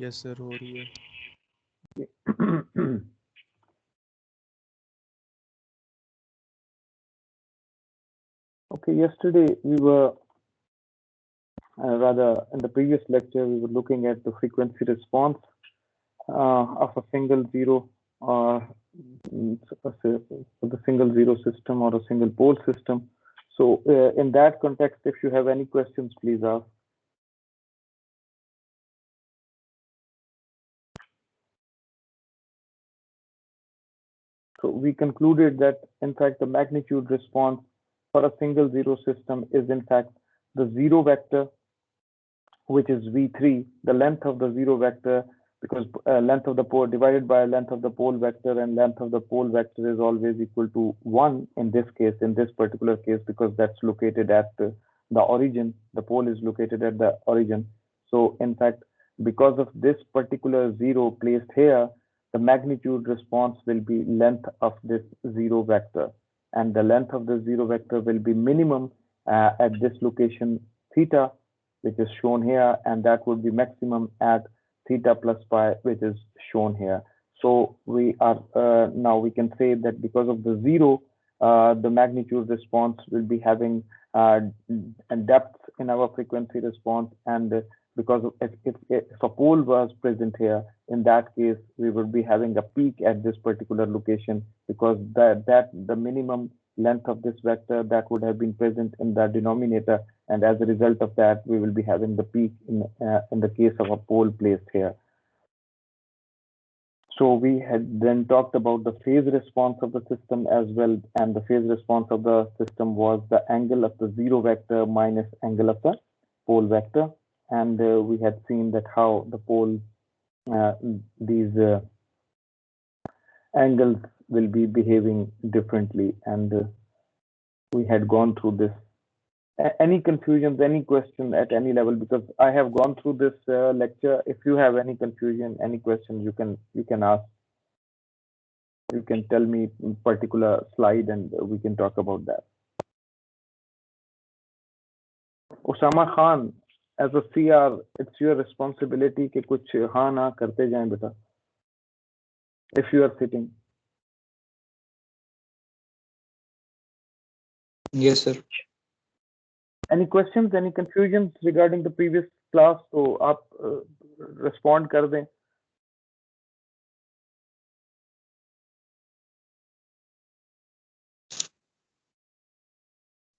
Yes sir, हो रही है। Okay, yesterday we were, rather in the previous lecture, we were looking at the frequency response of a single zero or the single zero system or a single pole system. So in that context, if you have any questions, please ask. So we concluded that in fact the magnitude response for a single zero system is in fact the zero vector, which is V3, the length of the zero vector, because length of the pole divided by length of the pole vector, and length of the pole vector is always equal to 1 in this case, in this particular case, because that's located at the origin. The pole is located at the origin. So in fact, because of this particular zero placed here, the magnitude response will be length of this zero vector. And the length of the zero vector will be minimum at this location theta, which is shown here, and that would be maximum at theta plus pi, which is shown here. So we are now we can say that because of the zero, the magnitude response will be having a depth in our frequency response, and because of if a pole was present here, in that case we would be having a peak at this particular location, because that the minimum length of this vector that would have been present in the denominator, and as a result of that we will be having the peak in the case of a pole placed here. So we had then talked about the phase response of the system as well, and the phase response of the system was the angle of the zero vector minus angle of the pole vector, and we had seen that how the pole uh, these angles will be behaving differently, and we had gone through this. Any confusions, any question at any level, because I have gone through this lecture. If you have any confusion, any question, you can ask. You can tell me particular slide, and we can talk about that. Osama Khan, as a CR, it's your responsibility कि कुछ हाँ ना करते जाएं बेटा. If you are sitting. Yes, sir. Any questions, any confusions regarding the previous class? तो आप respond कर दें.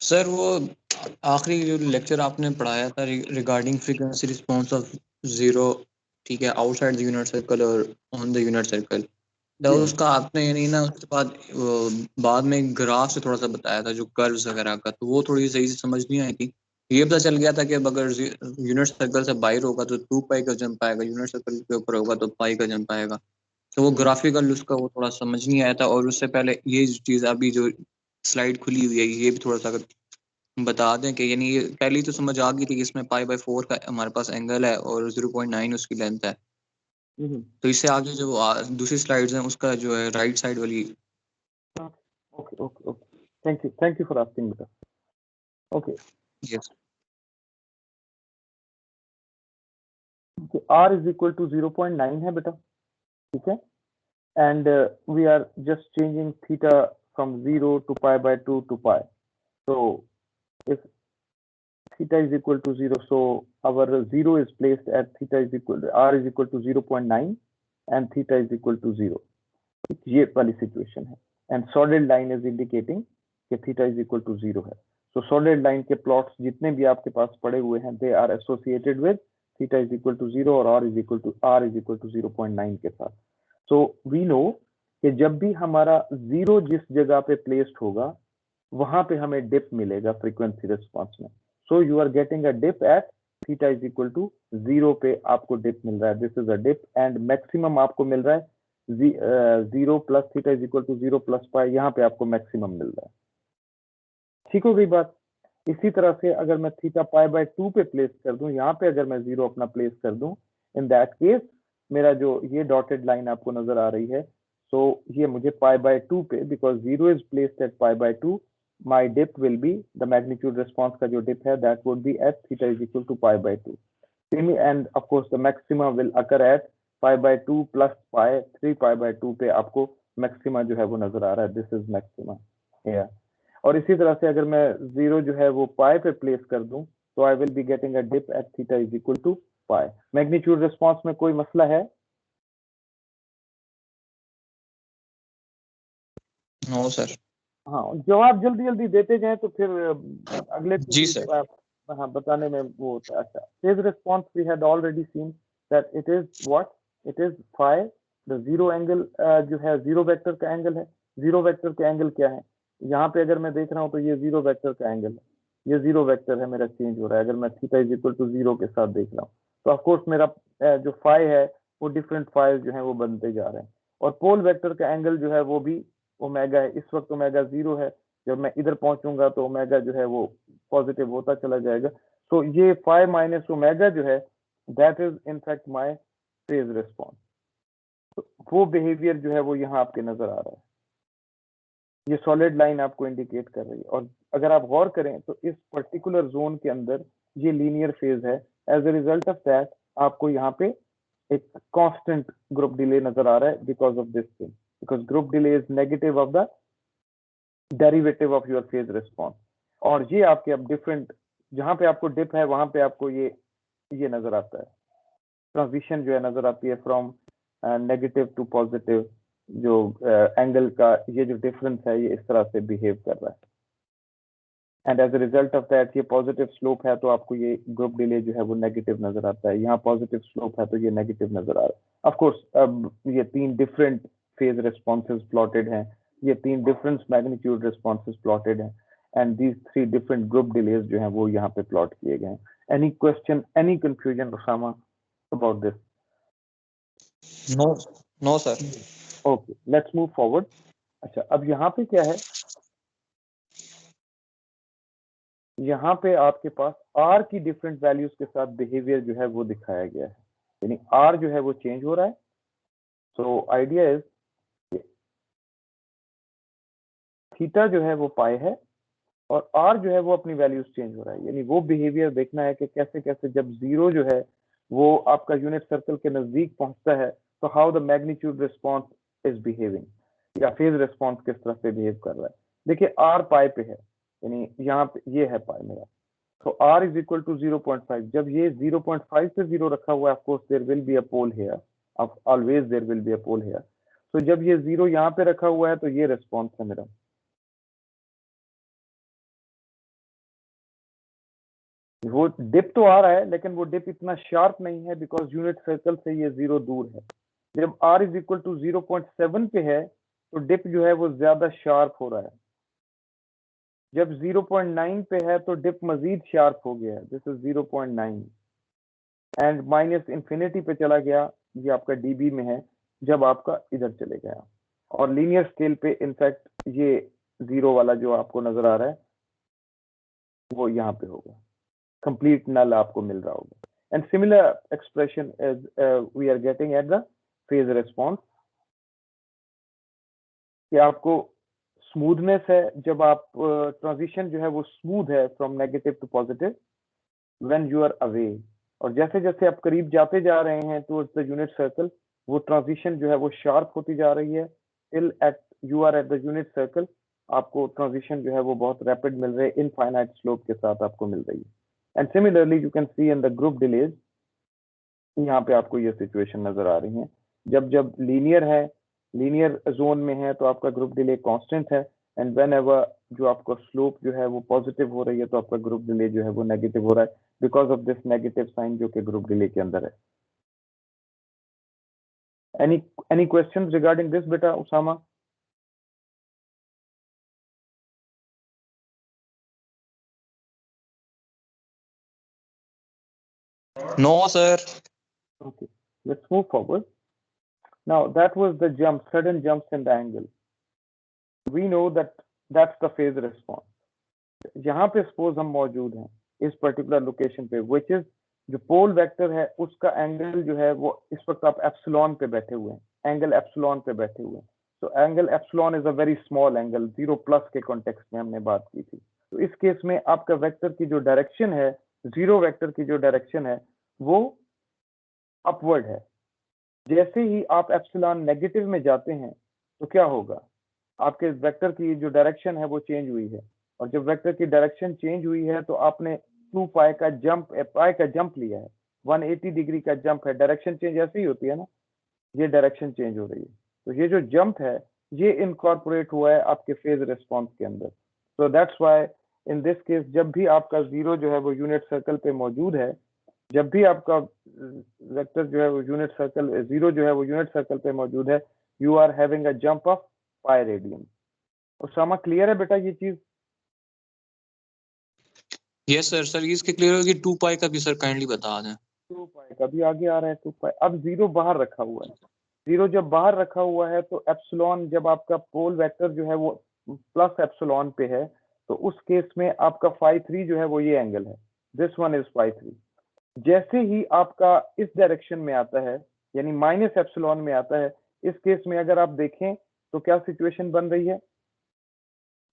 सर वो आखिरी जो लेक्चर आपने पढ़ाया था regarding frequency response of zero, ठीक है, आउटसाइड द यूनिट सर्कल और ऑन द यूनिट सर्कल, तो उसका आपने यानी ना उसके बाद में ग्राफ से थोड़ा सा बताया था जो कर्व्स वगैरह का, तो वो थोड़ी सही से समझ नहीं आई थी. ये पता चल गया था कि अब अगर यूनिट सर्कल से बाहर होगा तो 2 पाई का जंप आएगा, यूनिट सर्कल के ऊपर होगा तो पाई का जंप आएगा. तो वो ग्राफिकल उसका वो थोड़ा समझ नहीं आया था. और उससे पहले ये चीज़ अभी जो स्लाइड खुली हुई है ये भी थोड़ा सा बता दें कि यानी ये पहली तो समझ आ गई थी कि इसमें पाई बाय 4 का हमारे पास एंगल है और 0.9 उसकी लेंथ है. तो इससे आगे जो दूसरी स्लाइड्स हैं उसका जो है राइट साइड वाली. Okay. Thank you for asking बेटा. Okay. Yes. Okay. R is equal to 0.9 है बेटा, ठीक है, and we are just changing theta from 0 to pi by 2 to pi. So if theta is equal to 0, so our 0 is placed at theta is equal to R is equal to 0.9 and theta is equal to 0. ये वाली situation है, and solid line is indicating कि theta is equal to 0 है. So solid line के plots जितने भी आपके पास पड़े हुए हैं, they are associated with theta is equal to 0 और R is equal to 0.9 के साथ. So we know कि जब भी हमारा 0 जिस जगह पे placed होगा वहां पे हमें dip मिलेगा frequency response में. So you are getting a dip at theta is equal to 0 पे आपको dip मिल रहा है. This is a dip and maximum आपको मिल रहा है 0 plus theta is equal to 0 plus pi, यहाँ पे आपको मैक्सिमम मिल रहा है. ठीक हो गई बात. इसी तरह से अगर मैं थीटा पाई बाय 2 पे प्लेस कर दूं, यहाँ पे अगर मैं 0 अपना प्लेस कर दूं, इन दैट केस मेरा जो ये डॉटेड लाइन आपको नजर आ रही है, सो ये मुझे पाई बाय 2 पे, because 0 is placed at pi by 2, my dip will be the magnitude response का जो डिप है that would be at theta is equal to pi by 2. and of course the maxima will occur at pi by 2 plus pi 3 pi by 2 पे आपको maxima जो है वो नजर आ रहा है. This is maxima here. और इसी तरह से अगर मैं जीरो जो है वो पाई पे प्लेस कर दूं तो I will be getting a dip at theta is equal to pi. Magnitude response में कोई मसला है? No sir. हाँ, जवाब जल्दी जल्दी देते जाएं तो फिर अगले को जी भी सर. हाँ बताने में वो होता है. अच्छा, phase response we had already seen that it is what, it is phi the zero angle जो है जीरो वेक्टर का एंगल है. जीरो वेक्टर का एंगल क्या है? यहाँ पे अगर मैं देख रहा हूँ तो ये जीरो वेक्टर का एंगल है, ये जीरो वेक्टर है मेरा चेंज हो रहा है. अगर मैं theta is equal to zero के साथ देख रहा हूँ तो ऑफकोर्स मेरा जो फाई है वो डिफरेंट फाई जो है वो बनते जा रहे हैं. और पोल वेक्टर का एंगल जो है वो भी ओमेगा है. इस वक्त ओमेगा जीरो है, जब मैं इधर पहुंचूंगा तो ओमेगा जो है वो पॉजिटिव होता चला जाएगा. तो ये फाई माइनस ओमेगा जो है that is in fact my phase response. तो वो बिहेवियर जो है वो यहाँ आपके नजर आ रहा है. ये सॉलिड लाइन आपको इंडिकेट कर रही है. और अगर आप गौर करें तो इस पर्टिकुलर जोन के अंदर ये लीनियर फेज है. As a result of that आपको यहाँ पे एक कांस्टेंट ग्रुप डिले नजर आ रहा है because of this thing, because group delay is negative of the derivative of your phase response. और ये आपके अब डिफरेंट, जहां पे आपको डिप है वहां पे आपको ये नजर आता है, ट्रांजिशन जो है नजर आती है फ्रॉम नेगेटिव टू पॉजिटिव. जो एंगल का ये जो डिफरेंस है ये इस तरह से बिहेव कर रहा है. And as a result of that ये पॉजिटिव स्लोप है तो आपको ये ग्रुप डिले जो है वो नेगेटिव नजर आता है. यहाँ पॉजिटिव स्लोप है तो ये नेगेटिव नजर आ रहा है. ऑफ कोर्स अब ये तीन डिफरेंट फेज रिस्पॉन्सेज प्लॉटेड हैं, ये तीन डिफरेंट मैग्नीट्यूड रिस्पॉन्सेज प्लॉटेड हैं, and these three different group delays जो हैं वो यहाँ पे प्लॉट किए गए हैं. Any question, any confusion Usama about this? No, no sir. Okay, let's move forward. अच्छा, अब यहाँ पे क्या है, यहाँ पे आपके पास आर की डिफरेंट वैल्यूज के साथ बिहेवियर जो है वो दिखाया गया है. यानी आर जो है वो चेंज हो रहा है. सो आइडिया इज थीटा जो है वो पाई है और आर जो है वो अपनी वैल्यूज चेंज हो रहा है. यानी वो बिहेवियर देखना है कि कैसे कैसे जब जीरो जो है वो आपका यूनिट सर्कल के नजदीक पहुंचता है तो how the magnitude response is behaving, या फेज रिस्पॉन्स किस तरह से बिहेव कर रहा है. देखिए आर पाई पे है, यानी यहाँ पे ये है पाई मेरा. तो आर इज इक्वल टू 0.5. जब ये 0.5 पे जीरो रखा हुआ है, of course there will be a pole here, always there will be a pole here. तो जब ये जीरो यहाँ पे रखा हुआ है तो ये रिस्पॉन्स है मेरा. वो डिप तो आ रहा है लेकिन वो डिप इतना शार्प नहीं है बिकॉज यूनिट सर्कल से ये जीरो दूर है. जब r इज इक्वल टू 0.7 पे है तो डिप जो है वो ज्यादा शार्प हो रहा है. जब 0.9 पे है तो डिप मजीद शार्प हो गया है. This is 0.9 and minus infinity पे चला गया, ये आपका डीबी में है जब आपका इधर चले गया. और लीनियर स्केल पे इनफैक्ट ये जीरो वाला जो आपको नजर आ रहा है वो यहाँ पे होगा, कंप्लीट नल आपको मिल रहा होगा. And similar expression as we are getting at the phase response कि आपको स्मूथनेस है जब आप ट्रांजिशन जो है वो स्मूथ है from negative to positive when you are away. और जैसे जैसे आप करीब जाते जा रहे हैं टुवर्ड्स द यूनिट सर्कल वो ट्रांजिशन जो है वो शार्प होती जा रही है. Till at you are at the unit circle आपको ट्रांजिशन जो है वो बहुत रैपिड मिल रही है, इनफाइनाइट स्लोप के साथ आपको मिल रही है. And similarly you can see in the group delays, यहाँ पे आपको ये सिचुएशन नजर आ रही है. जब जब लीनियर है, लीनियर जोन में है तो आपका ग्रुप डिले कांस्टेंट है. एंड व्हेन एवर जो आपका स्लोप जो है वो पॉजिटिव हो रही है तो आपका ग्रुप डिले जो है वो नेगेटिव हो रहा है because of this negative sign जो कि ग्रुप डिले के अंदर है. एनी क्वेश्चंस रिगार्डिंग दिस बेटा Usama? No sir. Okay, let's move forward. Now that was the jump, sudden jumps in the angle. We know that that's the phase response. जहां पे suppose हम मौजूद हैं इस पर्टिकुलर लोकेशन पे, विच इज जो पोल vector है उसका एंगल जो है वो इस वक्त आप एप्सिलॉन पे बैठे हुए हैं, एंगल एप्सिलॉन पे बैठे हुए हैं. तो angle epsilon is a very small angle, 0+ के कॉन्टेक्स्ट में हमने बात की थी. तो इस केस में आपका वेक्टर की जो डायरेक्शन है, जीरो वेक्टर की जो डायरेक्शन है वो अपवर्ड है। जैसे ही आप एप्सिलॉन नेगेटिव में जाते हैं तो क्या होगा, आपके वेक्टर की जो डायरेक्शन है वो चेंज हुई है, और जब वेक्टर की डायरेक्शन चेंज हुई है तो आपने 2 पाई का जंप लिया है, 180 डिग्री का जंप है। डायरेक्शन चेंज ऐसे ही होती है ना, ये डायरेक्शन चेंज हो रही है, तो ये जो जंप है ये इनकॉर्पोरेट हुआ है आपके फेज रिस्पॉन्स के अंदर। So that's why in this case जब भी आपका जीरो जो है वो यूनिट सर्कल पे मौजूद है, जब भी आपका वेक्टर जो है वो यूनिट सर्कल, जीरो जो है वो यूनिट सर्कल पे मौजूद है, you are having a jump of pi radian. Usama clear है बेटा ये चीज? Yes sir. सर इसके क्लियर होगी 2 पाई का भी सर काइंडली बता दें। 2 पाई का भी आगे आ रहा है, 2 पाई। अब जीरो बाहर रखा हुआ है, जीरो जब बाहर रखा हुआ है तो एप्सिलॉन, जब आपका पोल वेक्टर जो है वो प्लस एप्सिलॉन पे है, तो उस केस में आपका फाई 3 जो है वो ये एंगल है, दिस वन इज फाई 3। जैसे ही आपका इस डायरेक्शन में आता है, यानी माइनस एप्सिलॉन में आता है, इस केस में अगर आप देखें तो क्या सिचुएशन बन रही है,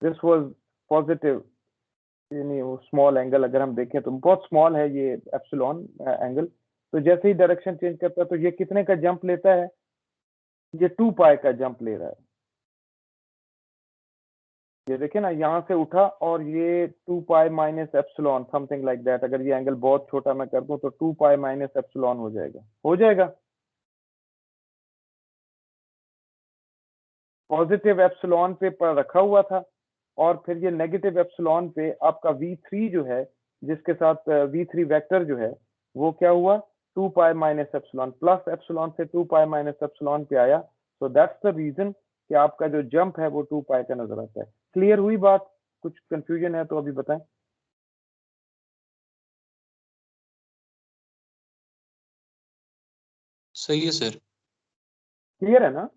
दिस वाज पॉजिटिव, यानी वो स्मॉल एंगल अगर हम देखें तो बहुत स्मॉल है ये एप्सिलॉन एंगल। तो जैसे ही डायरेक्शन चेंज करता है तो ये कितने का जंप लेता है, ये 2 पाई का जंप ले रहा है। ये देखिए ना, यहाँ से उठा और ये 2 पाई minus epsilon something like that, अगर ये एंगल बहुत छोटा मैं कर दूं तो 2 पाई माइनस एप्सिलॉन हो जाएगा, हो जाएगा। पॉजिटिव एप्सिलॉन पे पर रखा हुआ था, और फिर ये नेगेटिव एप्सिलॉन पे आपका V3 जो है, जिसके साथ V3 वेक्टर जो है वो क्या हुआ, 2 पाई माइनस एप्सिलॉन, प्लस एप्सिलॉन से 2 पाई माइनस एप्सिलॉन पे आया। सो दैट्स द रीजन कि आपका जो जंप है वो 2 पाई का नजर आता है। क्लियर हुई बात? कुछ कंफ्यूजन है तो अभी बताएं। सही है सर। क्लियर है ना?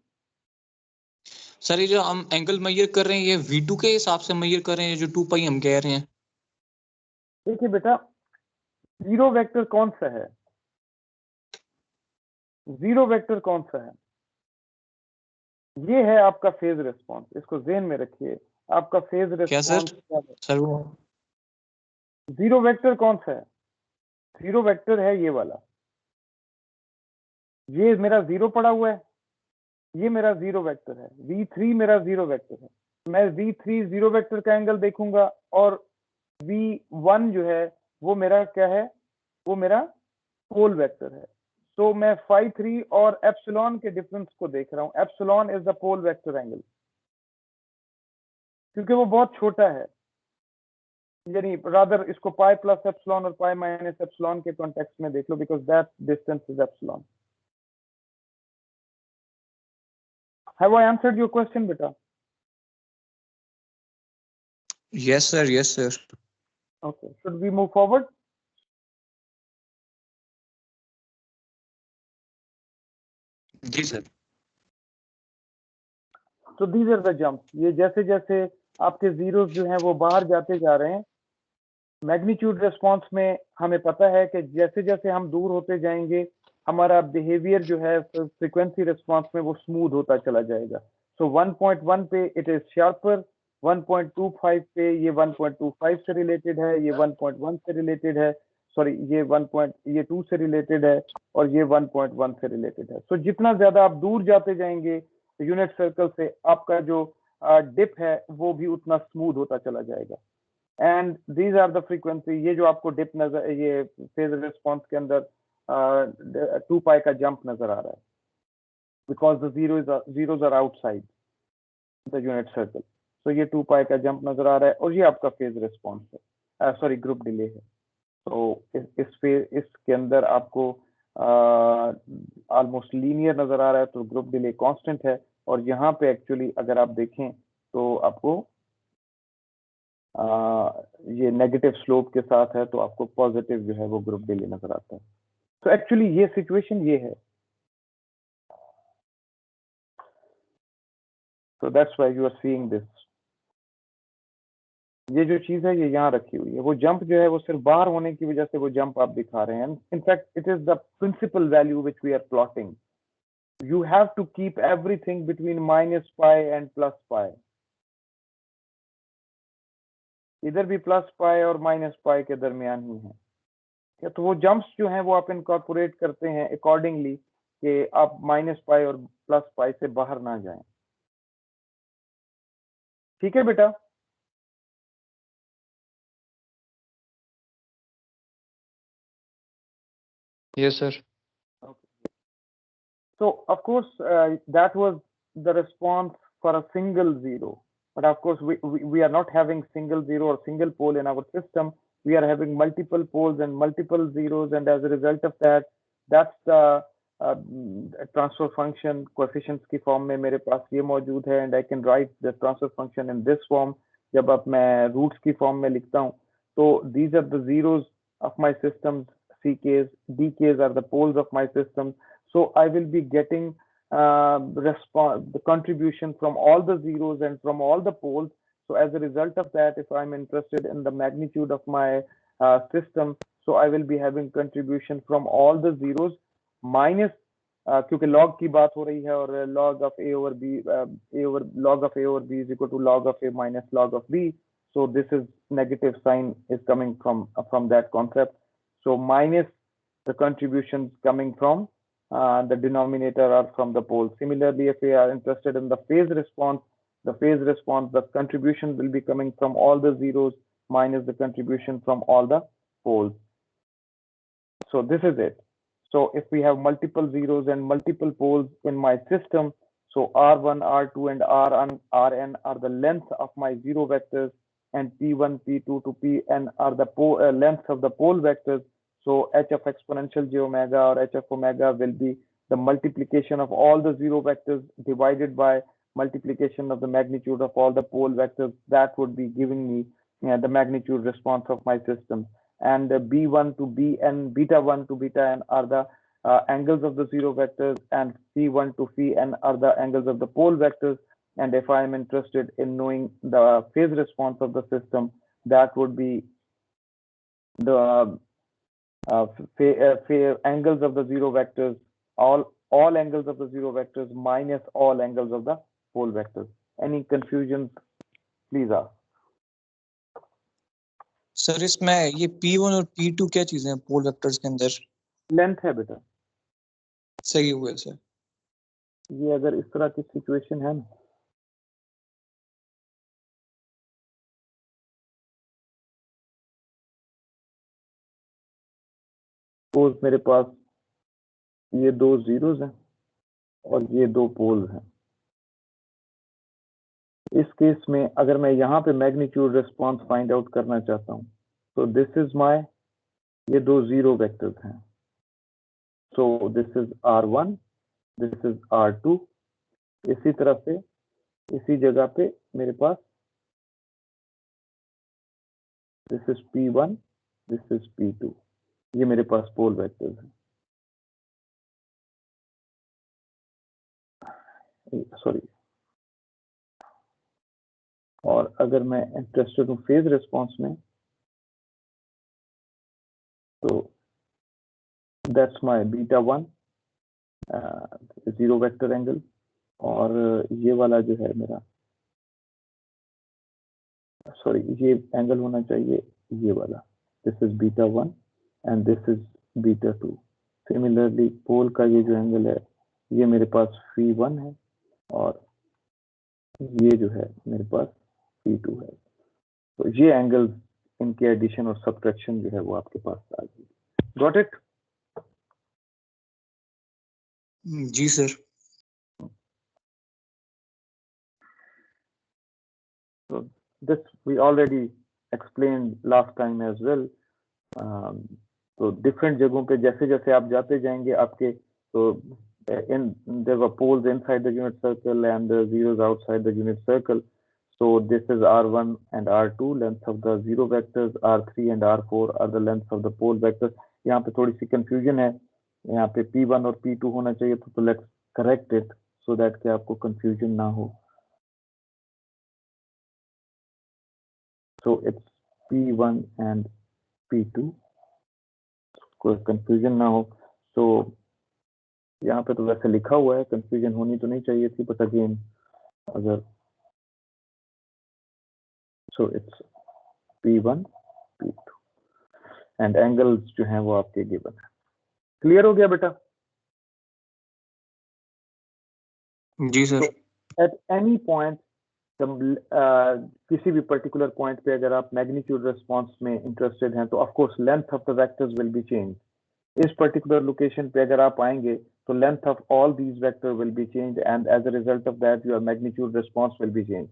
सर ये जो हम एंगल मेजर कर रहे हैं ये V2 के हिसाब से मेजर कर रहे हैं, जो 2 पाई हम कह रहे हैं। देखिए बेटा, जीरो वेक्टर कौन सा है, जीरो वेक्टर कौन सा है, ये है आपका फेज रिस्पॉन्स, इसको ज़हन में रखिए। आपका फेज क्या सर? रिस्पॉन्स क्या है, सर वो जीरो वेक्टर कौन सा है, जीरो वेक्टर है ये वाला, ये मेरा जीरो पड़ा हुआ है, ये मेरा जीरो वेक्टर है, V3 मेरा जीरो वेक्टर है। मैं V3 जीरो वेक्टर का एंगल देखूंगा, और V1 जो है वो मेरा क्या है, वो मेरा पोल वेक्टर है। तो मैं फाई 3 और एप्सिलॉन के डिफरेंस को देख रहा हूं, epsilon is the pole vector angle, क्योंकि वो बहुत छोटा है, यानी रादर इसको पाई प्लस एप्सिलॉन और पाई माइनस एप्सिलॉन के कॉन्टेक्स्ट में देख लो, because that distance is epsilon. Have I answered your question बेटा? Yes sir, yes sir. Okay, should we move forward? जी sir. So these are the jumps. ये जैसे जैसे आपके जीरोस जो हैं वो बाहर जाते जा रहे हैं, मैग्नीट्यूड रिस्पांस में हमें पता है कि जैसे जैसे हम दूर होते जाएंगे हमारा बिहेवियर जो है फ्रीक्वेंसी रिस्पांस में वो स्मूथ होता चला जाएगा। सो 1.1 पे इट इज शार्पर, 1.25 पे ये 1.25 से रिलेटेड है, ये 1.1 से रिलेटेड है, सॉरी ये 2 से रिलेटेड है, और ये 1.1 से रिलेटेड है। सो जितना ज्यादा आप दूर जाते जाएंगे यूनिट सर्कल से, आपका जो डिप है वो भी उतना स्मूथ होता चला जाएगा। And these are the frequency, ये जो आपको डिप नजर, ये फेज रिस्पॉन्स के अंदर 2 पाई का जंप नजर आ रहा है, because the zeros are outside the unit circle. तो ये 2 पाई का जंप नजर आ रहा है, और ये आपका फेज रिस्पॉन्स है, सॉरी ग्रुप डिले है। तो इसके अंदर आपको ऑलमोस्ट लीनियर नजर आ रहा है, तो ग्रुप डिले कांस्टेंट है। और यहाँ पे एक्चुअली अगर आप देखें तो आपको ये नेगेटिव स्लोप के साथ है, तो आपको पॉजिटिव जो है वो ग्रुप डिले नजर आता है। तो एक्चुअली ये सिचुएशन ये है, so that's why you are seeing this। ये जो चीज है ये यहाँ रखी हुई है, वो जंप जो है वो सिर्फ बाहर होने की वजह से वो जंप आप दिखा रहे हैं। In fact it is the principal value which we are plotting. You have to keep everything between minus pi and plus pi, इधर भी प्लस पाई और माइनस पाई के दरमियान ही है। या तो वो जंप्स जो हैं वो आप इनकॉर्पोरेट करते हैं अकॉर्डिंगली कि आप -π और +π से बाहर ना जाएं। ठीक है बेटा? Yes sir. So of course that was the response for a single zero. But of course we are not having single zero or single pole in our system. We are having multiple poles and multiple zeros, and as a result of that, that's the transfer function coefficients की form में मेरे पास ये मौजूद है, and I can write the transfer function in this form. जब अब मैं roots की form में लिखता हूँ, तो these are the zeros of my systems. CKs, DKs are the poles of my system. So I will be getting the contribution from all the zeros and from all the poles. So as a result of that, if I'm interested in the magnitude of my system, so I will be having contribution from all the zeros minus क्योंकि log की बात हो रही है और log of a over b log of a over b is equal to log of a minus log of b. So this is negative sign is coming from that concept. So minus the contributions coming from the denominator or from the pole. Similarly, if we are interested in the phase response, the contribution will be coming from all the zeros minus the contribution from all the poles. So this is it. So if we have multiple zeros and multiple poles in my system, so R1, R2, and Rn are the length of my zero vectors, and P1, P2 to Pn are the lengths of the pole vectors. So h of exponential j omega or h of omega will be the multiplication of all the zero vectors divided by multiplication of the magnitude of all the pole vectors. That would be giving me the magnitude response of my system. And B1 to Bn, beta 1 to beta n are the angles of the zero vectors, and Phi1 to Pn are the angles of the pole vectors. And if I am interested in knowing the phase response of the system, that would be the angles of the zero vectors, all angles of the zero vectors minus all angles of the pole vectors. Any confusions, please ask. Sir इसमें ये P1 और P2 क्या चीजें हैं पोल vectors के अंदर? Length है बेटा। सही हुआ सर। ये अगर इस तरह की सिचुएशन है ना, सपोज मेरे पास ये दो जीरोस हैं और ये दो पोल्स हैं। इस केस में अगर मैं यहाँ पे मैग्नीट्यूड रिस्पॉन्स फाइंड आउट करना चाहता हूँ, तो दिस इज माय, ये दो जीरो वेक्टर्स हैं, so this is R1, this is R2। इसी तरह से इसी जगह पे मेरे पास this is P1, this is P2, ये मेरे पास पोल वेक्टर्स हैं। सॉरी, और अगर मैं इंटरेस्टेड हूँ फेज रिस्पॉन्स में, तो that's my beta 1 zero vector angle, और ये वाला जो है मेरा, सॉरी ये एंगल होना चाहिए ये वाला, this is beta 1 and this is beta 2। Similarly pole का ये जो एंगल है ये मेरे पास Phi1 है और ये जो है मेरे पास Phi2 है। तो ये एंगल, इनके एडिशन और सब्ट्रैक्शन जो है वो आपके पास आ गई। Got it? जी sir. So this we already explained last time as well. तो डिफरेंट जगहों पे जैसे जैसे आप जाते जाएंगे आपके, तो there were poles inside the unit circle and the zeros outside the unit circle. So this is R1 and R2, length of the zero vectors. R3 and R4 are the lengths of the pole vectors. यहाँ पे थोड़ी सी confusion है, यहाँ पे P1 और P2 होना चाहिए, तो let's correct it so that कि आपको confusion ना हो। So it's P1 and P2, कोई कंफ्यूजन ना हो। तो यहाँ पे तो वैसे लिखा हुआ है, कंफ्यूजन होनी तो नहीं चाहिए थी, बट अगेन अगर, so it's P1 P2। And angles जो हैं वो आपके गिवन है। क्लियर हो गया बेटा? जी सर। एट एनी पॉइंट किसी भी पर्टिकुलर पॉइंट पे अगर आप मैग्नीट्यूड रिस्पांस में इंटरेस्टेड हैं तो of course length of the vectors will be change. इस पर्टिकुलर लोकेशन पे अगर आप आएंगे तो length of all these vector will be change and as a result of that your magnitude response will be change.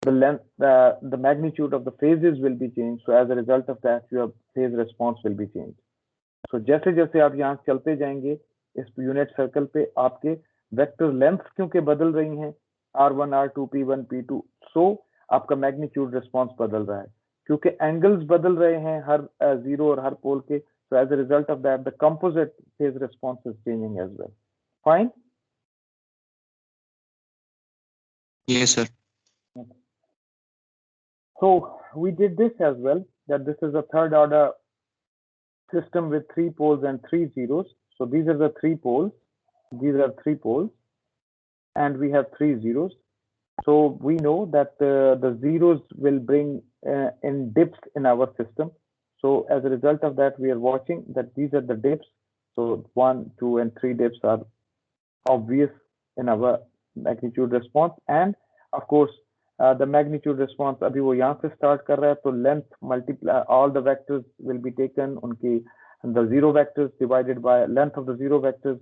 the magnitude of the phases will be changed, so as a result of that your phase response will be changed. So जैसे जैसे आप यहाँ चलते जाएंगे इस unit circle पे आपके vector length क्योंकि बदल रही हैं r1 r2 p1 p2, so आपका मैग्नीट्यूड रिस्पांस बदल रहा है क्योंकि एंगल्स बदल रहे हैं हर जीरो और हर पोल के, so as a result of that the composite phase response is changing as well. Fine? Yes sir. So we did this as well, that this is a third order system with 3 poles and 3 zeros. So these are the 3 poles, these are 3 poles, and we have 3 zeros. So we know that the zeros will bring in dips in our system. So as a result of that, we are watching that these are the dips. So 1, 2, and 3 dips are obvious in our magnitude response, and of course the magnitude response अभी वो यहाँ से start कर रहा है तो length multiply all the vectors will be taken, उनकी the zero vectors divided by length of the zero vectors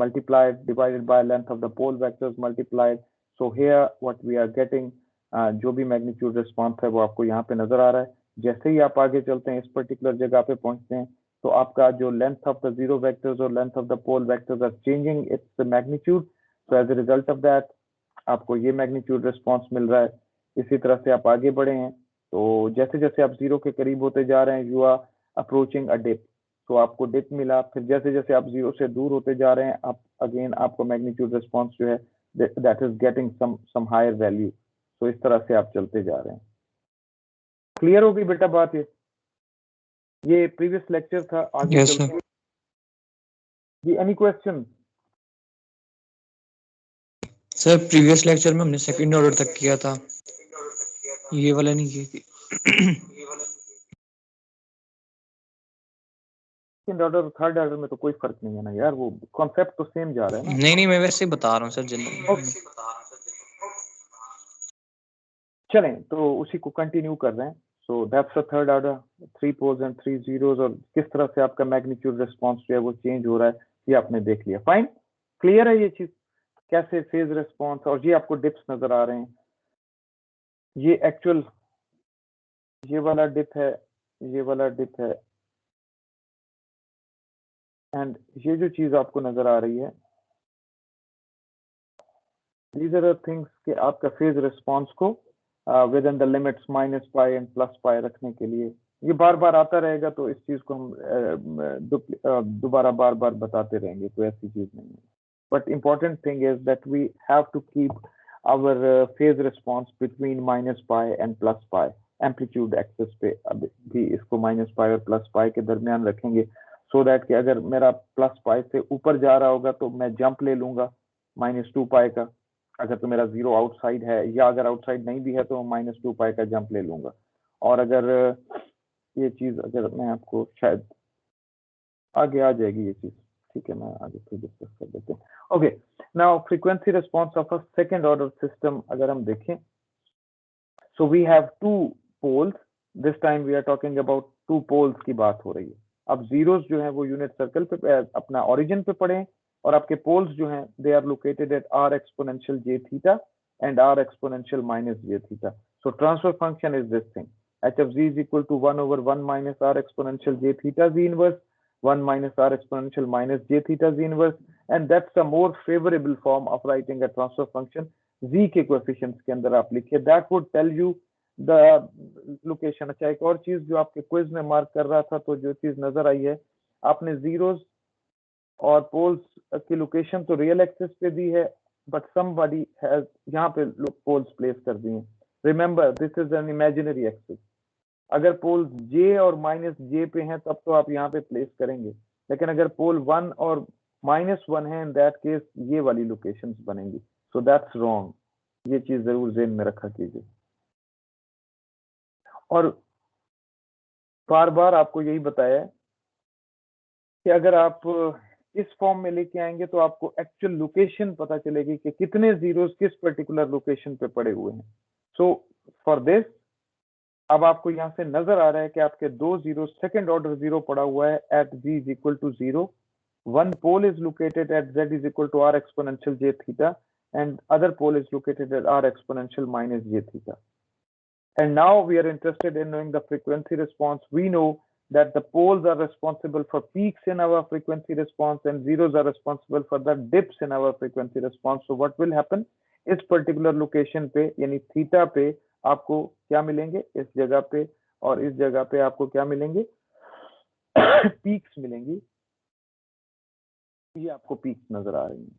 multiplied divided by length of the pole vectors multiplied. So here what we are getting जो भी magnitude response है वो आपको यहाँ पे नजर आ रहा है। जैसे ही आप आगे चलते हैं इस particular जगह पे पहुंचते हैं तो आपका जो length of the zero vectors और length of the pole vectors are changing its magnitude. So as a result of that आपको ये मैग्नीट्यूड रिस्पांस मिल रहा है। इसी तरह से आप आगे बढ़े हैं तो जैसे जैसे आप जीरो के करीब होते जा रहे हैं you are approaching a dip, तो आपको डिप मिला, फिर जैसे जैसे आप जीरो से दूर होते जा रहे हैं आप अगेन आपको मैग्नीट्यूड रिस्पांस जो है that is getting some higher value. तो इस तरह से आप चलते जा रहे हैं। क्लियर हो गई बेटा बात? ये प्रीवियस लेक्चर था, आगे Yes चलते sir. हैं। जी any question? Sir previous lecture में हमने सेकंड ऑर्डर तक किया था, ये वाला नहीं किया। सेकंड ऑर्डर थर्ड ऑर्डर में तो कोई फर्क नहीं है ना यार, वो कॉन्सेप्ट तो सेम जा रहा है ना। नहीं मैं वैसे ही बता रहा हूँ सर जनरल। चलें तो उसी को कंटिन्यू कर रहे हैं। So that's a third order, 3 poles and 3 zeros, और किस तरह से आपका मैग्नीट्यूड रिस्पांस जो है वो चेंज हो रहा है ये आपने देख लिया। फाइन, क्लियर है ये चीज कैसे फेज रिस्पांस, और ये आपको डिप्स नजर आ रहे हैं। ये एक्चुअल ये वाला डिप है, ये वाला डिप है, एंड ये जो चीज आपको नजर आ रही है these are the things कि आपका फेज रिस्पांस को with in the limits minus pi and plus पाई रखने के लिए ये बार बार आता रहेगा, तो इस चीज को हम दोबारा बार बार बताते रहेंगे, कोई ऐसी चीज नहीं है। But important thing is that we have to keep our phase response between minus pi and plus pi. Amplitude axis पे अब भी इसको माइनस पाई और प्लस पाई के दरमियान रखेंगे, सो दैट कि अगर मेरा प्लस पाई से ऊपर जा रहा होगा तो मैं जंप ले लूंगा -2 पाई का, अगर तो मेरा जीरो आउटसाइड है, या अगर आउटसाइड नहीं भी है तो -2 पाई का जंप ले लूंगा। और अगर ये चीज अगर मैं आपको शायद आगे आ जाएगी ये चीज, ठीक है, मैं आगे फिर डिस्कस कर देते हैं। Okay, now frequency response of a second order system अगर हम देखें, so we have 2 poles, this time we are talking about 2 poles की बात हो रही है। अब जीरोस जो है वो यूनिट सर्कल पे अपना ओरिजिन पे पड़े हैं, और आपके पोल्स जो हैं they are located at r exponential j theta and r exponential minus j theta. So transfer function is this thing, h of z is equal to 1 over 1 minus r exponential j theta z inverse, 1 minus r exponential minus j theta z inverse, and that's a more favorable form of writing a transfer function। z के coefficients के अंदर आप लिखिए, that would tell you the location। अच्छा, एक और चीज जो आपके क्विज में मार्क कर रहा था, तो जो चीज नजर आई है, आपने जीरोस और पोल्स की लोकेशन तो रियल एक्सिस पे दी है, बट समबडी हैज यहाँ पे पोल्स प्लेस कर दिए। Remember this is an imaginary axis. अगर पोल्स जे और -j पे हैं तब तो आप यहाँ पे प्लेस करेंगे, लेकिन अगर पोल 1 और -1 है इन दैट केस ये वाली लोकेशंस बनेंगी। सो दैट्स रॉन्ग, ये चीज जरूर ज़हन में रखा कीजिए। और बार बार आपको यही बताया है कि अगर आप इस फॉर्म में लेके आएंगे तो आपको एक्चुअल लोकेशन पता चलेगी कि कितने जीरोस किस पर्टिकुलर लोकेशन पे पड़े हुए हैं। सो फॉर दिस अब आपको यहाँ से नजर आ रहा है कि आपके दो जीरो सेकंड ऑर्डर जीरो पड़ा हुआ है eight z is equal to 0. One pole is located at z is equal to r exponential j theta and other pole is located at r exponential minus j theta. And now we are interested in knowing the frequency response. We know that the poles are responsible for peaks in our frequency response and zeros are responsible for the dips in our frequency response. So what will happen? इस particular location पे यानी theta पे आपको क्या मिलेंगे, इस जगह पे और इस जगह पे आपको क्या मिलेंगे, पीक्स मिलेंगी। ये आपको पीक्स नजर आ रही हैं।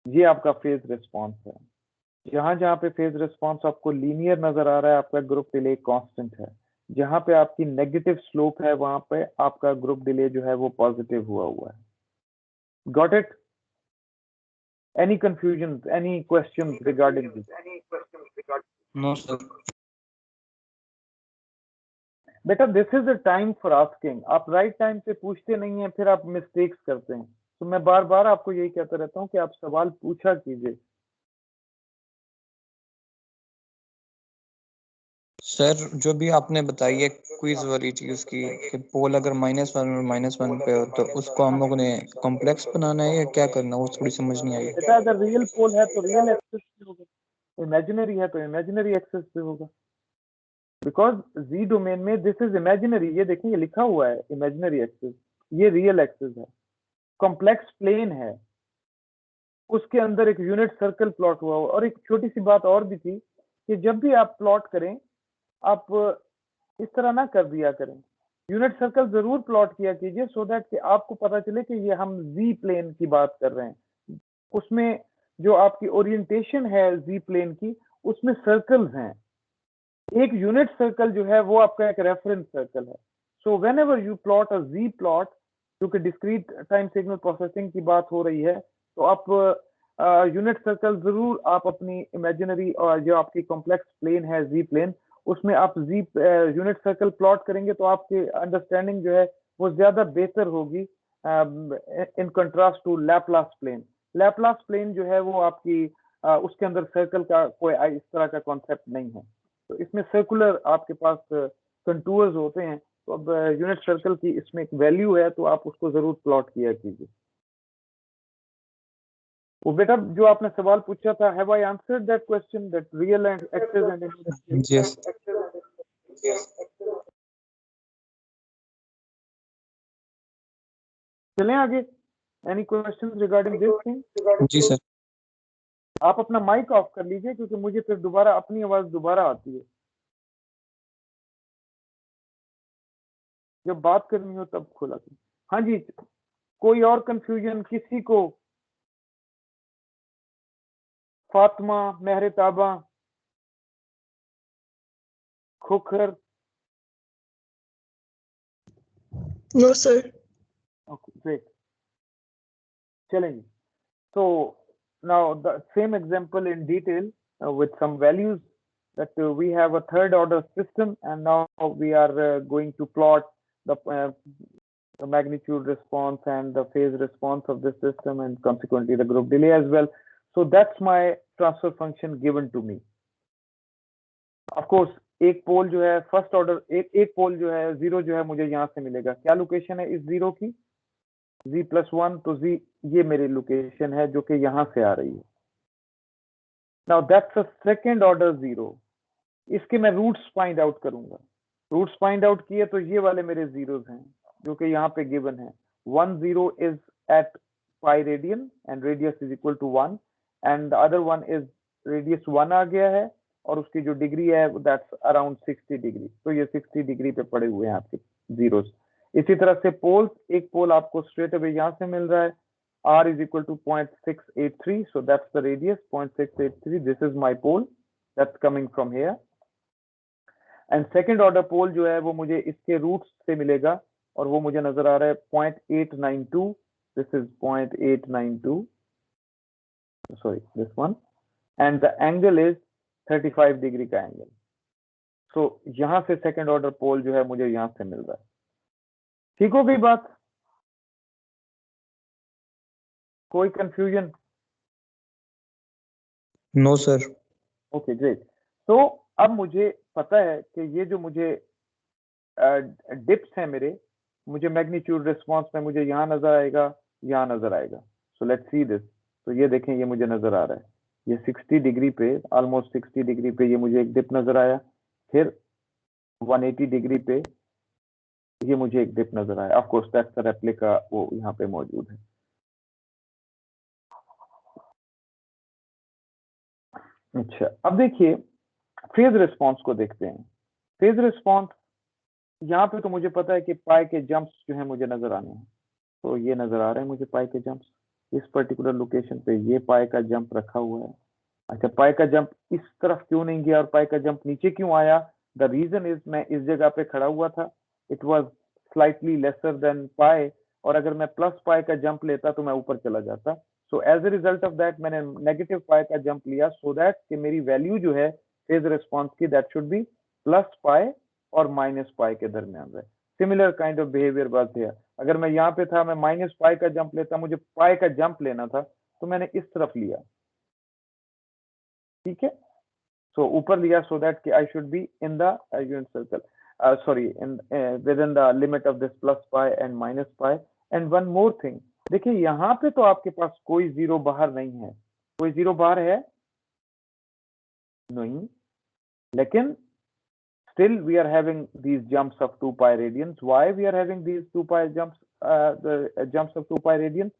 ये आपका फेज रिस्पॉन्स है। जहां जहां पे फेज रिस्पॉन्स आपको लीनियर नजर आ रहा है आपका ग्रुप डिले कांस्टेंट है। जहां पे आपकी नेगेटिव स्लोप है वहां पे आपका ग्रुप डिले जो है वो पॉजिटिव हुआ है। Got it? Any confusion, any question regarding this? No sir. बेटा this is the time for asking. आप राइट टाइम पे पूछते नहीं हैं, फिर आप मिस्टेक्स करते हैं। तो मैं बार बार आपको यही कहता रहता हूँ कि आप सवाल पूछा कीजिए। सर जो भी आपने बताई है क्विज वाली चीज की कि पोल अगर -1 और -1 पे हो तो उसको हम लोगों ने कॉम्प्लेक्स बनाना है या क्या करना, वो थोड़ी समझ नहीं आई। बेटा अगर रियल पोल है तो रियल एक्सिस पे होगा, इमेजिनरी है तो इमेजिनरी एक्सिस पे होगा। बिकॉज जी डोमेन में दिस इज इमेजिनरी। ये देखिए ये लिखा हुआ है इमेजिनरी एक्सिस, ये रियल एक्सिस है। कॉम्प्लेक्स प्लेन है, उसके अंदर एक यूनिट सर्कल प्लॉट हुआ। और एक छोटी सी बात और भी थी कि जब भी आप प्लॉट करें आप इस तरह ना कर दिया करें, यूनिट सर्कल जरूर प्लॉट किया कीजिए सो दैट कि आपको पता चले कि ये हम जी प्लेन की बात कर रहे हैं। उसमें जो आपकी ओरिएंटेशन है जी प्लेन की, उसमें सर्कल्स हैं। एक यूनिट सर्कल जो है वो आपका एक रेफरेंस सर्कल है। So whenever you plot a Z plot, जो कि डिस्क्रीट टाइम सिग्नल प्रोसेसिंग की बात हो रही है, तो आप यूनिट सर्कल जरूर आप अपनी इमेजिनरी और जो आपकी कॉम्प्लेक्स प्लेन है जी प्लेन, उसमें आप जी यूनिट सर्कल प्लॉट करेंगे तो आपकी अंडरस्टैंडिंग जो है वो ज्यादा बेहतर होगी in contrast to Laplace plane. Laplace plane जो है वो आपकी उसके अंदर सर्कल का कोई इस तरह का कॉन्सेप्ट नहीं है। तो इसमें सर्कुलर आपके पास कंटूर्स होते हैं। तो अब यूनिट सर्कल की इसमें एक वैल्यू है तो आप उसको जरूर प्लॉट किया कीजिए। वो बेटा जो आपने सवाल पूछा था, have I answered that question that real and axis and yes. चलें आगे। Any questions regarding this thing? जी सर। आप अपना माइक ऑफ कर लीजिए क्योंकि मुझे फिर दोबारा अपनी आवाज दोबारा आती है। जब बात करनी हो तब खोला कीजिए। हाँ जी, कोई और कंफ्यूजन किसी को? Fatima, मेहरताबा, Khokhar? No, sir. Okay, great. Challenge. So now the same example in detail with some values that we have a third order system, and now we are going to plot the magnitude response and the phase response of the system and consequently the group delay as well. So that's my transfer function given to me. Of course, एक पोल जो है first order, एक पोल जो है zero जो है मुझे यहाँ से मिलेगा। क्या लोकेशन है इस जीरो की? z+1। तो z ये मेरी लोकेशन है जो कि यहाँ से आ रही है। Now that's a second order zero. इसके मैं रूट्स फाइंड आउट करूंगा। रूट्स फाइंड आउट किए तो ये वाले मेरे जीरोस हैं जो कि यहाँ पे गिवन है। 1 0 is at pi radian and radius is equal to 1 and the other one is radius 1 आ गया है और उसकी जो डिग्री है दैट्स अराउंड 60 डिग्री। तो ये 60 डिग्री पे पड़े हुए हैं आपके जीरोस। इसी तरह से पोल्स, एक पोल आपको स्ट्रेट अवे यहाँ से मिल रहा है, r is equal to 0.683, so that's the radius 0.683. This is my pole that's coming from here. And second order pole जो है वो मुझे इसके रूट्स से मिलेगा और वो मुझे नजर आ रहा है 0.892. This is 0.892, sorry this one, and the angle is 35 degree का एंगल। सो यहां से सेकंड ऑर्डर पोल जो है मुझे यहां से मिल रहा है। ठीक हो गई बात? कोई confusion? No sir. Okay great. तो अब मुझे पता है कि ये जो मुझे डिप्स हैं मेरे, मुझे मैग्नीट्यूड रिस्पांस में मुझे यहाँ नजर आएगा, यहाँ नजर आएगा। So let's see this. तो ये देखें, ये मुझे नजर आ रहा है, ये 60 डिग्री पे, ऑलमोस्ट 60 डिग्री पे ये मुझे एक डिप नजर आया। फिर 180 डिग्री पे ये मुझे एक डिप नजर आया। Of course that's the replica, वो यहाँ पे मौजूद है। अच्छा, अब देखिए फेज रिस्पांस को देखते हैं। फेज रिस्पांस यहाँ पे तो मुझे पता है कि पाई के जंप्स जो है मुझे नजर आने हैं। तो ये नजर आ रहे हैं मुझे पाई के जंप्स। इस पर्टिकुलर लोकेशन पे ये पाई का जंप रखा हुआ है। अच्छा, पाई का जंप इस तरफ क्यों नहीं गया और पाई का जंप नीचे क्यों आया? द रीजन इज मैं इस जगह पे खड़ा हुआ था, it was slightly lesser than pi, और अगर मैं प्लस पाई का जंप लेता तो मैं ऊपर चला जाता। So as a result of that मैंने नेगेटिव पाई का जंप लिया, सो दैट कि मेरी वैल्यू जो है फेज रिस्पॉन्स की that should be plus pi और माइनस पाई के दरमियान रहे। सिमिलर काइंड ऑफ बिहेवियर बात है। अगर मैं यहाँ पे था, मैं माइनस पाई का जंप लेता, मुझे पाई का जंप लेना था, तो मैंने इस तरफ लिया। ठीक है, सो ऊपर लिया सो दैट कि I should be in the unit circle, sorry in with in the limit of this plus pi and minus pi. And one more thing, देखिए यहाँ पे तो आपके पास कोई जीरो बाहर नहीं है। कोई जीरो बाहर है नहीं, लेकिन still we are having these jumps of 2 pi radians. Why we are having these 2 pi jumps, the jumps of 2 pi radians?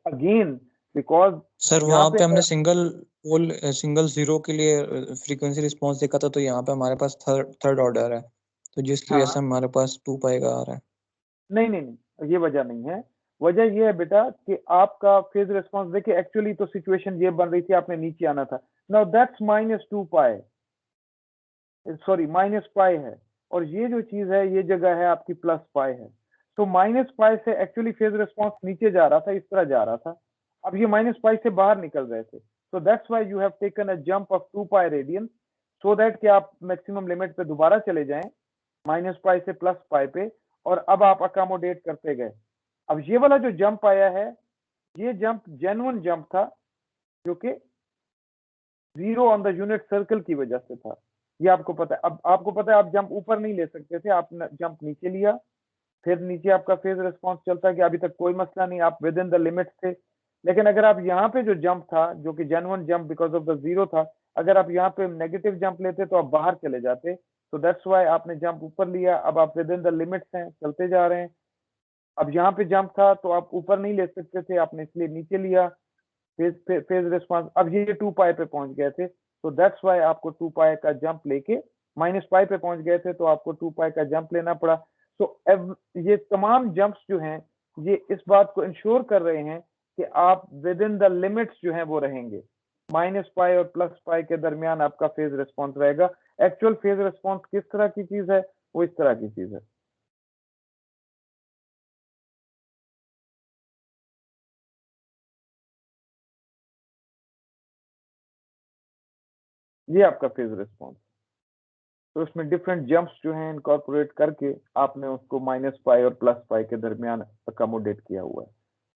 Again, because sir यहाँ वहाँ पे पे हमने सिंगल पोल सिंगल जीरो के लिए फ्रीक्वेंसी रिस्पांस देखा था, तो यहाँ पे हमारे पास थर्ड ऑर्डर है, तो जिसकी वजह से हमारे पास 2 पाई का आ रहा है। नहीं नहीं नहीं, ये वजह नहीं है। वजह ये है बेटा कि आपका फेज रिस्पांस, देखिए एक्चुअली तो सिचुएशन ये बन रही थी, आपने नीचे आना था। Now that's minus 2 pi, sorry minus pi है, और ये जो चीज है ये जगह है आपकी प्लस पाई है। तो माइनस पाई से एक्चुअली फेज रिस्पांस नीचे जा रहा था, इस तरह जा रहा था। अब ये माइनस पाई से बाहर निकल रहे थे, so that's why you have taken a jump of 2 pi radian, so that कि आप मैक्सिमम लिमिट पे दोबारा चले जाएं माइनस पाई से प्लस पाई पे, और अब आप अकोमोडेट करते गए। अब ये वाला जो जंप आया है, ये जंप जेन्युइन जंप था, जो कि zero on the unit circle की वजह से था। ये आपको पता है। अब आपको पता है आप जंप ऊपर नहीं ले सकते थे, आपने जंप नीचे लिया, फिर नीचे आपका फेज रिस्पांस चलता है कि अभी तक कोई मसला नहीं, आप विद इन द लिमिट थे। लेकिन अगर आप यहाँ पे जो जंप था, जो कि genuine jump because of the zero था, अगर आप यहाँ पे नेगेटिव जंप लेते तो आप बाहर चले जाते। तो दैट्स वाई आपने जंप ऊपर लिया, अब आप विद इन द लिमिट्स हैं, चलते जा रहे हैं। अब यहाँ पे जंप था तो आप ऊपर नहीं ले सकते थे, आपने इसलिए नीचे लिया फेज रिस्पांस। अब ये 2 पाई पे पहुंच गए थे, तो दैट्स वाई आपको 2 पाई का जंप लेके माइनस पाई पे पहुंच गए थे, तो आपको 2 पाई का जंप लेना पड़ा। तो ये तमाम जंप्स जो हैं ये इस बात को इंश्योर कर रहे हैं कि आप विद इन द लिमिट्स जो हैं वो रहेंगे। माइनस पाई और प्लस पाई के दरमियान आपका फेज रिस्पांस रहेगा। एक्चुअल फेज रिस्पांस किस तरह की चीज है, वो इस तरह की चीज है। ये आपका फेज रिस्पांस। तो इसमें डिफरेंट जंप्स जो हैं इनकॉर्पोरेट करके आपने उसको माइनस पाई और प्लस पाई के दरमियान अकोमोडेट किया हुआ है।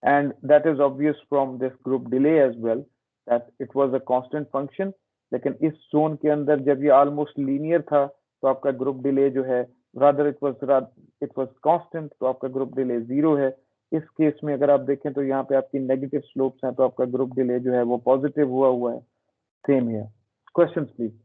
And that is obvious from this group delay as well that it was a constant function. लेकिन इस जोन के अंदर जब ये ऑलमोस्ट लीनियर था, तो आपका ग्रुप डिले जो है रादर इट वाज कांस्टेंट, तो आपका ग्रुप डिले 0 है। इस केस में अगर आप देखें तो यहाँ पे आपकी नेगेटिव स्लोप्स हैं, तो आपका ग्रुप डिले जो है वो पॉजिटिव हुआ है। सेम है। Questions please.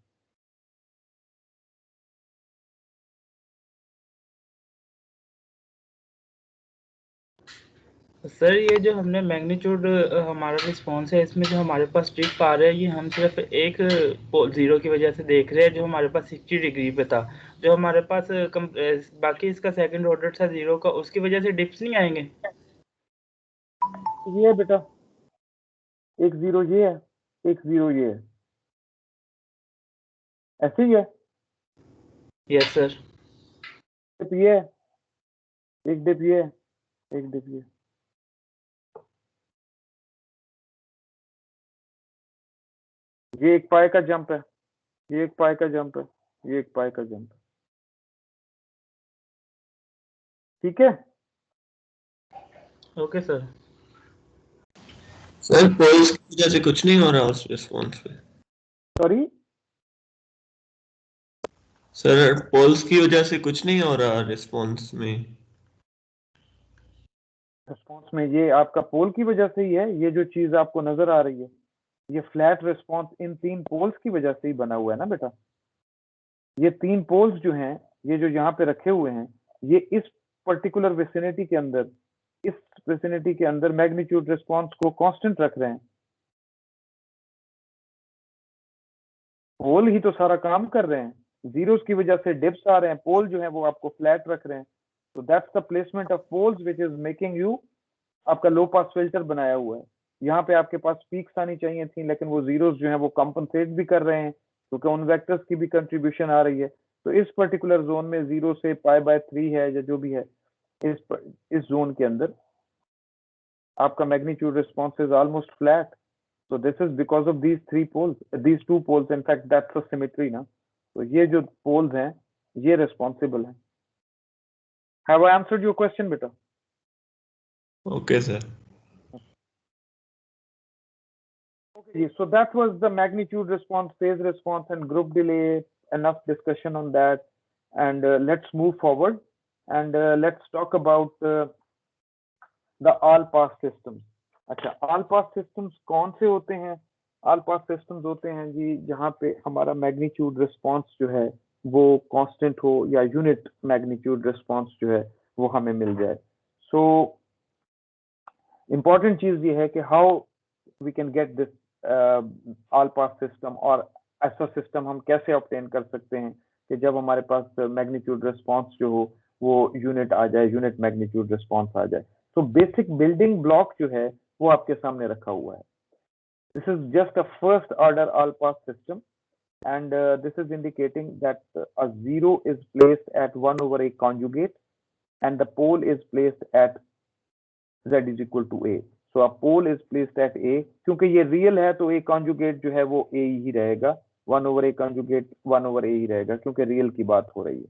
सर ये जो हमने मैग्नीट्यूड हमारा रिस्पॉन्स है, इसमें जो हमारे पास डिप आ रहा है, ये हम सिर्फ एक जीरो की वजह से देख रहे हैं, जो हमारे पास 60 डिग्री पे था। जो हमारे पास बाकी इसका सेकंड ऑर्डर था जीरो का, उसकी वजह से डिप्स नहीं आएंगे। ये है बेटा, एक जीरो ये है, एक जीरो ये है, ऐसे ही है। Yes sir. डिप ये है, एक डिप ये है, एक डिप ये। ये एक पाई का जंप है, ये एक पाई का जंप है, ये एक पाई का जंप है, ठीक है। Okay sir. सर पोल्स की वजह से कुछ नहीं हो रहा उस रिस्पॉन्स पे? सॉरी सर पोल्स की वजह से कुछ नहीं हो रहा रिस्पॉन्स में? रिस्पॉन्स में ये आपका पोल की वजह से ही है, ये जो चीज आपको नजर आ रही है, ये फ्लैट रिस्पॉन्स इन 3 पोल्स की वजह से ही बना हुआ है ना बेटा। ये 3 पोल्स जो हैं, ये जो यहाँ पे रखे हुए हैं, ये इस पर्टिकुलर विसिनिटी के अंदर, इस विसिनिटी के अंदर मैग्नीट्यूड रिस्पॉन्स को कांस्टेंट रख रहे हैं। पोल ही तो सारा काम कर रहे हैं, जीरोस की वजह से डिप्स आ रहे हैं, पोल जो है वो आपको फ्लैट रख रहे हैं। तो that's the placement of poles which is making you आपका लो पास फिल्टर बनाया हुआ है। यहाँ पे आपके पास पीक्स आनी चाहिए थी, लेकिन वो जीरोस जो है वो कंपनसेट भी कर रहे हैं क्योंकि उन वेक्टर्स की भी कंट्रीब्यूशन आ रही है। तो इस पर्टिकुलर जोन में 0 से π/3 है या जो भी है, इस जोन के अंदर आपका magnitude response is almost flat. So this is because of these 3 poles, these 2 poles. In fact, that's a symmetry ना। तो ये जो poles हैं, ये responsible हैं। Have I answered your question, बेटा? Okay, sir. Okay, so that was the magnitude response, phase response, and group delay. Enough discussion on that, and let's move forward, and let's talk about the all-pass systems. अच्छा, all-pass systems कौन से होते हैं? all-pass systems होते हैं जी जहाँ पे हमारा magnitude response जो है वो constant हो या unit magnitude response जो है वो हमें मिल जाए। So important चीज ये है कि how we can get this all-pass system, और ऐसा सिस्टम हम कैसे ऑब्टेन कर सकते हैं कि जब हमारे पास मैग्नीट्यूड रिस्पॉन्स जो हो वो यूनिट आ जाए, यूनिट मैग्नीट्यूड रिस्पॉन्स आ जाए। तो बेसिक बिल्डिंग ब्लॉक जो है वो आपके सामने रखा हुआ है। This is just a first order all pass system, and this is indicating that a 0 is placed at 1 over a conjugate and the pole is placed at z is equal to a. So a pole is placed at a, क्योंकि ये real है तो a conjugate जो है वो a ही रहेगा, 1 over a conjugate 1 over a ही रहेगा क्योंकि रियल की बात हो रही है।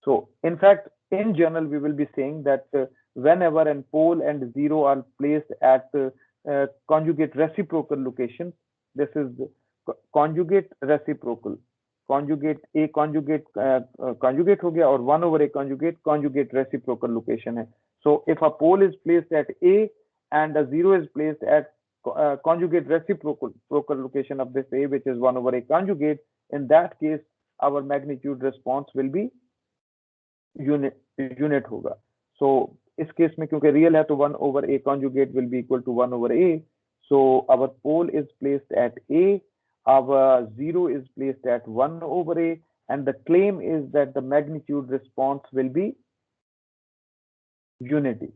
So in fact, in general, we will be saying that whenever a pole and 0 are placed at conjugate reciprocal locations, this is conjugate reciprocal. Conjugate a conjugate conjugate हो गया और 1 over a conjugate reciprocal location है। So if a pole is placed at a and a 0 is placed at conjugate reciprocal location of this a, which is 1 over a conjugate, in that case our magnitude response will be unit होगा। सो इस case में क्योंकि real है तो 1 over a conjugate will be equal to 1 over a. So our pole is placed at a, our 0 is placed at 1 over a, and the claim is that the magnitude response will be unity.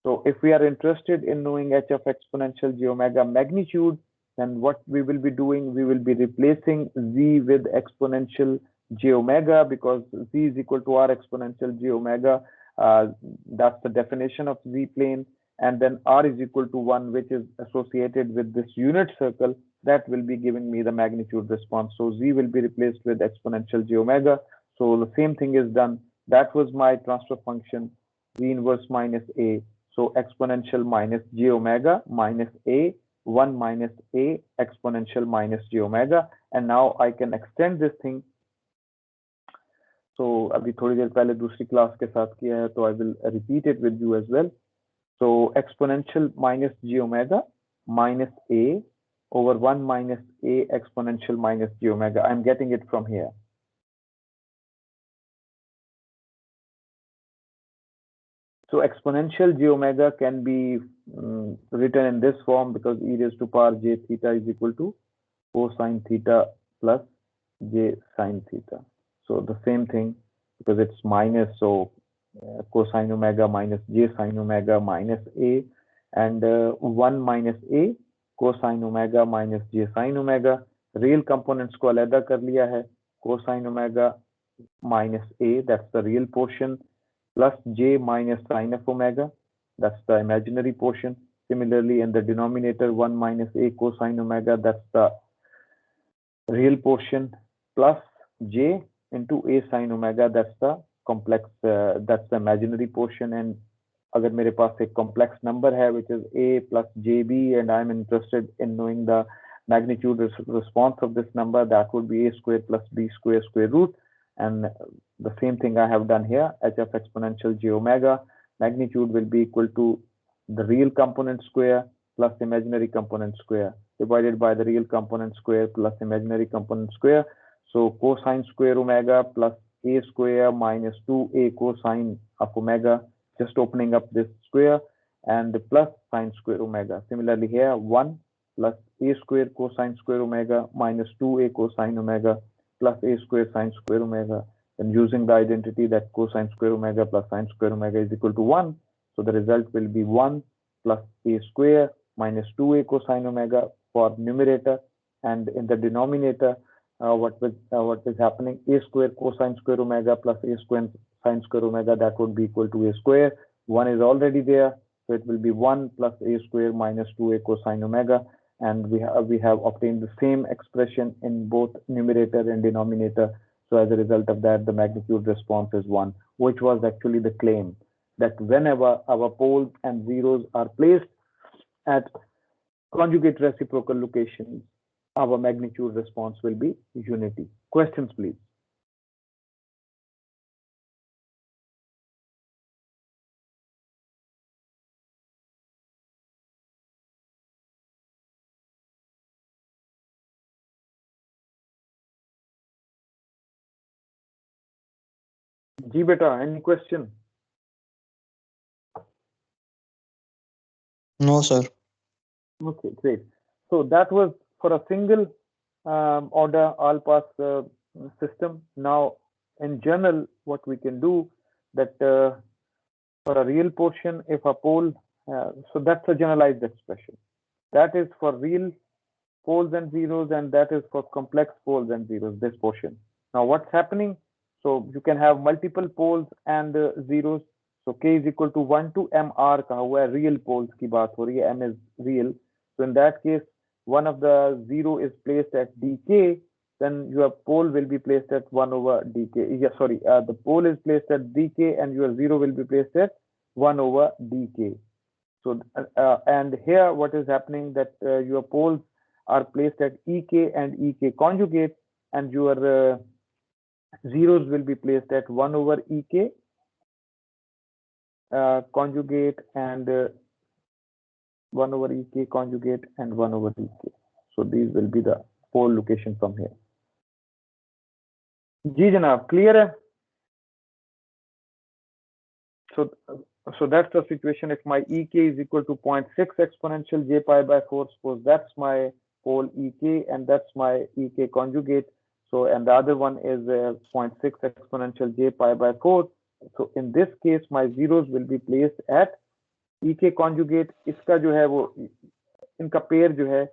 So if we are interested in knowing h of exponential j omega magnitude, then what we will be doing, we will be replacing z with exponential j omega, because z is equal to r exponential j omega. That's the definition of z plane, and then r is equal to 1, which is associated with this unit circle. That will be giving me the magnitude response. So z will be replaced with exponential j omega. So the same thing is done. That was my transfer function, z inverse minus a. So exponential minus j omega minus a, 1 minus a exponential minus j omega. And now I can extend this thing. So अभी थोड़ी देर पहले दूसरी class के साथ किया है, तो I will repeat it with you as well. So exponential minus j omega minus a over 1 minus a exponential minus j omega. I'm getting it from here. So exponential j omega can be written in this form, because e raised to power j theta is equal to cosine theta plus j sine theta. So the same thing, because it's minus, so cosine omega minus j sine omega minus a, and 1 minus a cosine omega minus j sine omega. Real components को अलग कर लिया है, cosine omega minus a, that's the real portion, plus j minus sine of omega, that's the imaginary portion. Similarly, in the denominator, 1 minus a cosine omega, that's the real portion, plus j into a sin omega. That's the complex, that's the imaginary portion. And agar mere paas ek complex number hai which is a plus jb, and I'm interested in knowing the magnitude response of this number, that would be a square plus b square square root. And the same thing I have done here. H of exponential j omega magnitude will be equal to the real component square plus imaginary component square divided by the real component square plus imaginary component square. So cosine square omega plus a square minus 2a cosine of omega, just opening up this square, and plus sine square omega. Similarly here, 1 plus a square cosine square omega minus 2a cosine omega plus a square sine square omega. And using the identity that cosine square omega plus sine square omega is equal to 1. So the result will be 1 plus a square minus 2a cosine omega for numerator, and in the denominator, what is happening, a square cosine square omega plus a square sine square omega, that would be equal to a square. 1 is already there, so it will be 1 plus a square minus 2a cosine omega, and we have obtained the same expression in both numerator and denominator. So as a result of that, the magnitude response is 1, which was actually the claim that whenever our poles and zeros are placed at conjugate reciprocal locations, our magnitude response will be unity. Questions, please. Ji beta, any question? No, sir. Okay, great. So that was for a single order all pass system. Now, in general, what we can do that for a real portion, if a pole, so that's a generalized expression. That is for real poles and zeros, and that is for complex poles and zeros, this portion. Now, what's happening? So you can have multiple poles and zeros. So k is equal to 1 to mr कहा हुआ है, real poles की बात हो रही है, m is real. So in that case, one of the zero is placed at dk, then your pole will be placed at 1 over dk. Yeah, sorry, the pole is placed at dk and your zero will be placed at 1 over dk. So and here what is happening that your poles are placed at ek and ek conjugate, and your zeros will be placed at 1 over ek conjugate and 1 over ek conjugate and 1 over ek. So these will be the pole location from here. जी जनाब, clear है? So that's the situation. If my ek is equal to 0.6 exponential j pi by 4, suppose that's my pole ek and that's my ek conjugate. So and the other one is 0.6 exponential j pi by 4. So in this case, my zeros will be placed at ek conjugate. इसका जो है वो इनका pair जो है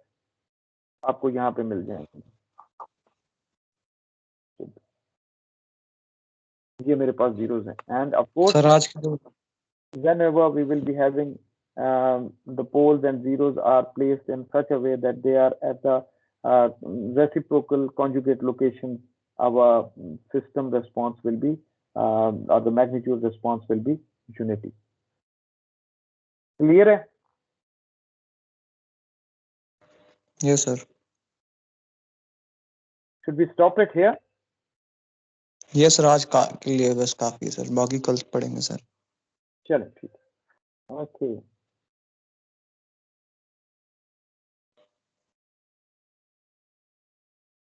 आपको यहाँ पे मिल जाएंगे. ये मेरे पास zeros हैं. And of course, सर आज के whenever we will be having the poles and zeros are placed in such a way that they are at the reciprocal conjugate locations, our system response will be or the magnitude response will be unity. Clear है? Yes, sir. Should we stop it here? Yes, sir. आज के लिए बस काफी है sir, बाकी कल पढ़ेंगे सर. चलो ठीक है. Okay.